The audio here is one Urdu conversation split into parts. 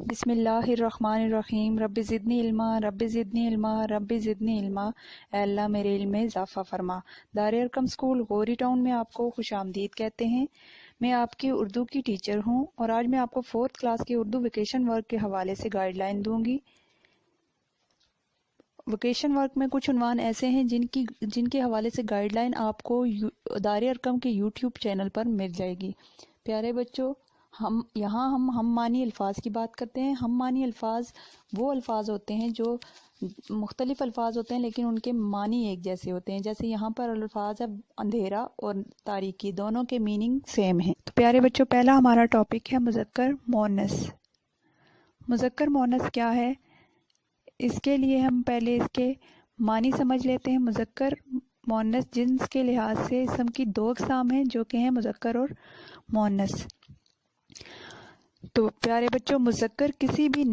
بسم اللہ الرحمن الرحیم رب زدنی علما رب زدنی علما رب زدنی علما۔ اے اللہ میرے علم میں اضافہ فرما۔ دار ارقم اسکول غوری ٹاؤن میں آپ کو خوش آمدید کہتے ہیں۔ میں آپ کی اردو کی ٹیچر ہوں اور آج میں آپ کو 4th کلاس کی اردو ویکیشن ورک کے حوالے سے گائیڈ لائن دوں گی۔ ویکیشن ورک میں کچھ عنوان ایسے ہیں جن کے حوالے سے گائیڈ لائن آپ کو دار ارقم کے یوٹیوب چینل پر مل جائے گی۔ پیارے بچوں، ہم معنی الفاظ کی بات کرتے ہیں۔ ہم معنی الفاظ وہ الفاظ ہوتے ہیں جو مختلف الفاظ ہوتے ہیں لیکن ان کے معنی ایک جیسے ہوتے ہیں۔ جیسے یہاں پر الفاظ ہے اندھیرا اور تاریکی، دونوں کے میننگ سیم ہیں۔ تو پیارے بچوں، پہلا ہمارا ٹاپک ہے مذکر مؤنث۔ مذکر مؤنث کیا ہے، اس کے لیے ہم پہلے اس کے معنی سمجھ لیتے ہیں۔ مذکر مؤنث جنس کے لحاظ سے اسم کی 2 اقسام ہیں جو کہ ہیں مذکر اور مؤنث۔ تو پیارے بچوں، مذکر کسی بھی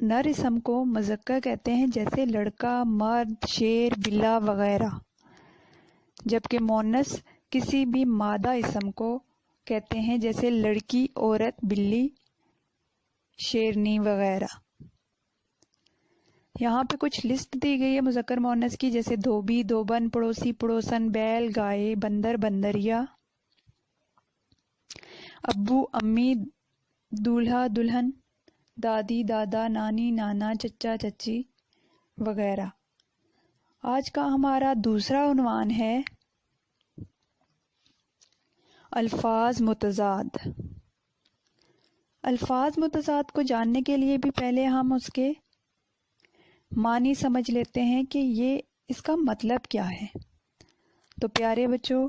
نر اسم کو مذکر کہتے ہیں، جیسے لڑکا، مرد، شیر، بلا وغیرہ، جبکہ مؤنث کسی بھی مادہ اسم کو کہتے ہیں، جیسے لڑکی، عورت، بلی، شیرنی وغیرہ۔ یہاں پہ کچھ لسٹ دی گئی ہے مذکر مؤنث کی، جیسے دھوبی، دھوبن، پڑوسی، پڑوسن، بیل، گائے، بندر، بندریا، ابو، امی، دولہا، دلہن، دادی، دادا، نانی، نانا، چچا، چچی وغیرہ۔ آج کا ہمارا دوسرا عنوان ہے الفاظ متضاد۔ الفاظ متضاد کو جاننے کے لیے بھی پہلے ہم اس کے معنی سمجھ لیتے ہیں کہ اس کا مطلب کیا ہے۔ تو پیارے بچوں،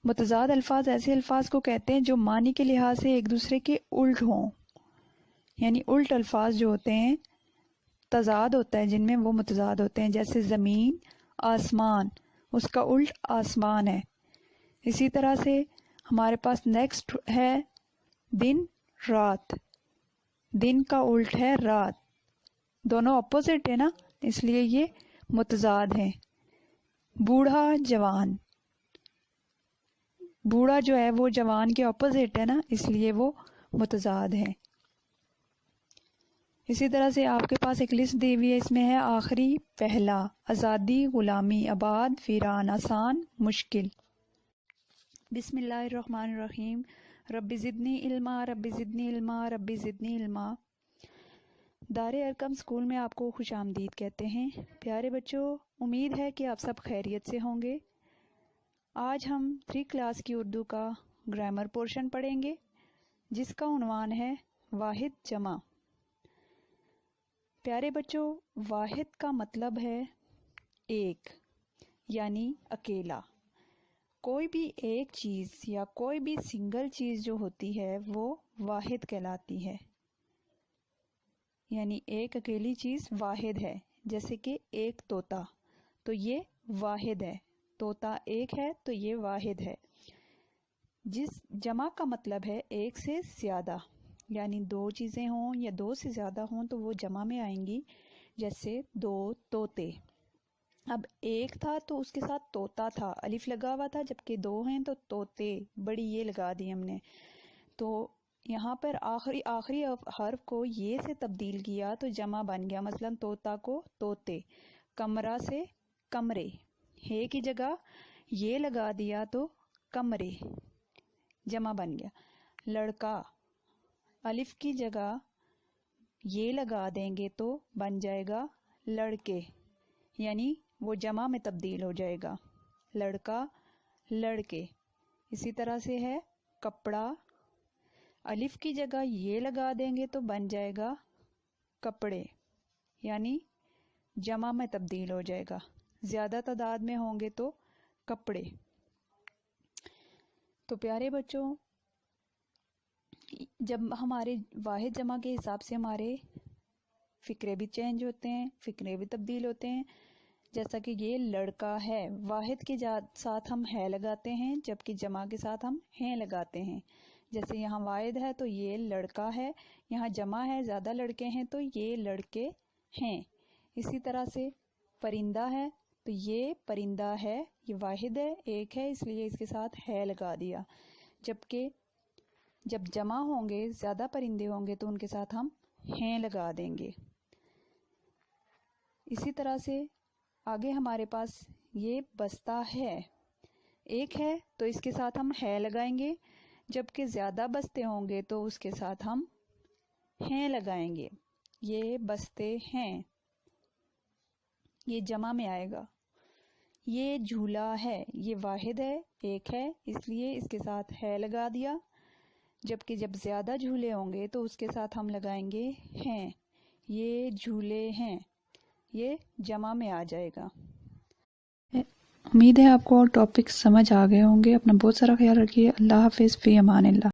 متضاد الفاظ ایسے الفاظ کو کہتے ہیں جو معنی کے لحاظ سے ایک دوسرے کے الٹ ہوں، یعنی الٹ الفاظ جو ہوتے ہیں، تضاد ہوتا ہے جن میں، وہ متضاد ہوتے ہیں۔ جیسے زمین، آسمان، اس کا الٹ آسمان ہے۔ اسی طرح سے ہمارے پاس نیکسٹ ہے دن، رات، دن کا الٹ ہے رات، دونوں اپوزٹ ہے نا، اس لیے یہ متضاد ہیں۔ بوڑھا، جوان، بوڑھا جو ہے وہ جوان کے اپوزٹ ہے نا، اس لیے وہ متضاد ہیں۔ اسی طرح سے آپ کے پاس ایک لسٹ دی ہوئی ہے، اس میں ہے آخری، پہلا، آزادی، غلامی، آباد، ویران، آسان، مشکل۔ بسم اللہ الرحمن الرحیم رب زدنی علما رب زدنی علما رب زدنی علما۔ دار ارقم اسکول میں آپ کو خوش آمدید کہتے ہیں۔ پیارے بچوں، امید ہے کہ آپ سب خیریت سے ہوں گے۔ آج ہم 3 کلاس کی اردو کا گرامر پورشن پڑھیں گے، جس کا عنوان ہے واحد جمع۔ پیارے بچوں، واحد کا مطلب ہے ایک، یعنی اکیلا۔ کوئی بھی ایک چیز یا کوئی بھی سنگل چیز جو ہوتی ہے وہ واحد کہلاتی ہے، یعنی ایک اکیلی چیز واحد ہے۔ جیسے کہ ایک طوطا، تو یہ واحد ہے، طوطا ایک ہے تو یہ واحد ہے۔ جس جمع کا مطلب ہے ایک سے زیادہ، یعنی 2 چیزیں ہوں یا 2 سے زیادہ ہوں تو وہ جمع میں آئیں گی۔ جیسے 2 طوطے، اب ایک تھا تو اس کے ساتھ طوطا تھا، الف لگا ہوا تھا، جبکہ 2 ہیں تو طوطے، بڑی یہ لگا دی ہم نے۔ تو یہاں پر آخری حرف کو یہ سے تبدیل کیا تو جمع بن گیا۔ مثلا طوطا کو طوطے، کمرہ سے کمرے، ہے کی جگہ یہ لگا دیا تو کمرے، جمع بن گیا۔ لڑکا، الف کی جگہ یہ لگا دیں گے تو بن جائے گا لڑکے، یعنی وہ جمع میں تبدیل ہو جائے گا، لڑکا، لڑکے۔ اسی طرح سے ہے کپڑا، الف کی جگہ یہ لگا دیں گے تو بن جائے گا کپڑے، یعنی جمع میں تبدیل ہو جائے گا، زیادہ تعداد میں ہوں گے تو کپڑے۔ تو پیارے بچوں، جب ہمارے واحد جمع کے حساب سے ہمارے فقرے بھی چینج ہوتے ہیں، فقرے بھی تبدیل ہوتے ہیں۔ جیسا کہ یہ لڑکا ہے، واحد کے ساتھ ہم ہے لگاتے ہیں، جبکہ جمع کے ساتھ ہم ہیں لگاتے ہیں۔ جیسے یہاں واحد ہے تو یہ لڑکا ہے، یہاں جمع ہے، زیادہ لڑکے ہیں تو یہ لڑکے ہیں۔ اسی طرح سے پرندہ ہے تو یہ پرندہ ہے، یہ واحد ہے، ایک ہے، اس لیے اس کے ساتھ ہے لگا دیا۔ جبکہ جب جمع ہوں گے، زیادہ پرندے ہوں گے تو ان کے ساتھ ہم ہیں لگا دیں گے۔ اسی طرح سے آگے ہمارے پاس یہ بستہ ہے، ایک ہے تو اس کے ساتھ ہم ہے لگائیں گے، جبکہ زیادہ بستے ہوں گے تو اس کے ساتھ ہم ہیں لگائیں گے۔ یہ بستے ہیں، یہ جمع میں آئے گا۔ یہ جھولا ہے، یہ واحد ہے، ایک ہے، اس لیے اس کے ساتھ ہے لگا دیا، جبکہ جب زیادہ جھولے ہوں گے تو اس کے ساتھ ہم لگائیں گے ہیں۔ یہ جھولے ہیں، یہ جمع میں آ جائے گا۔ امید ہے آپ کو ٹاپک سمجھ آ گئے ہوں گے۔ اپنا بہت سارا خیال رکھیے۔ اللہ حافظ، فی امان اللہ۔